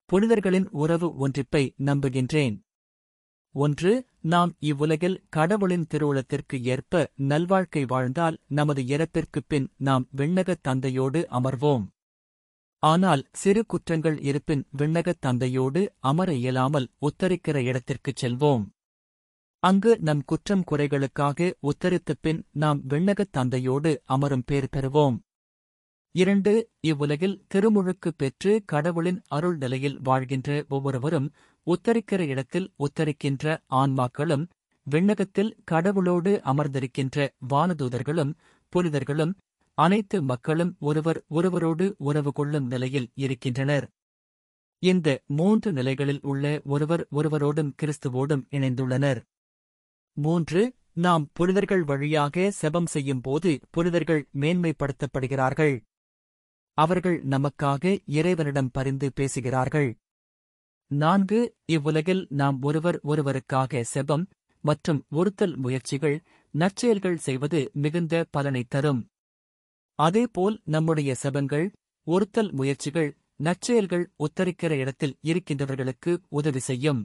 புனிதர்களின் உறவு ஒன்றிப்பை நம்புகின்றேன். 1. நாம் இவ்வுலகில் கடவுளின் திருவுளத்திற்கு ஏற்ப நல்வாழ்க்கை வாழ்ந்தால் நமது இறப்பிற்குப் பின் நாம் விண்ணகத் தந்தையோடு அமர்வோம். ஆனால் சிறு குற்றங்கள் இருப்பின் விண்ணகத் தந்தையோடு அமர இயலாமல் உத்தரிக்கிற இடத்திற்குச் செல்வோம். அங்கு நம் குற்றம் குறைகளுக்காக உத்தரித்த பின் நாம் விண்ணகத் தந்தையோடு அமரும் பேர் பெறுவோம். 2. இவ்வுலகில் திருமுழுக்கு பெற்று கடவுளின் அருள் நிலையில் வாழ்கின்ற ஒவ்வொருவரும் உத்தரிக்கிற இடத்தில் உத்தரிக்கின்ற ஆன்மாக்களும் விண்ணகத்தில் கடவுளோடு அமர்ந்திருக்கின்ற வானதூதர்களும் புனிதர்களும் அனைத்து மக்களும் ஒருவர் ஒருவரோடு உறவு கொள்ளும் நிலையில் இருக்கின்றனர். இந்த 3 நிலைகளில் உள்ள ஒருவர் ஒருவரோடும் கிறிஸ்துவோடும் இணைந்துள்ளனர். 3. நாம் புனிதர்கள் வழியாக செபம் செய்யும்போது புனிதர்கள் மேன்மைப்படுத்தப்படுகிறார்கள். அவர்கள் நமக்காக இறைவனிடம் பரிந்து பேசுகிறார்கள். 4. இவ்வுலகில் நாம் ஒருவர் ஒருவருக்காக செபம் மற்றும் ஒருத்தல் முயற்சிகள் நற்செயல்கள் செய்வது மிகுந்த பலனைத் தரும். அதேபோல் நம்முடைய செபங்கள் ஒருத்தல் முயற்சிகள் நற்செயல்கள் உத்தரிக்கிற இடத்தில் இருக்கின்றவர்களுக்கு உதவி செய்யும்.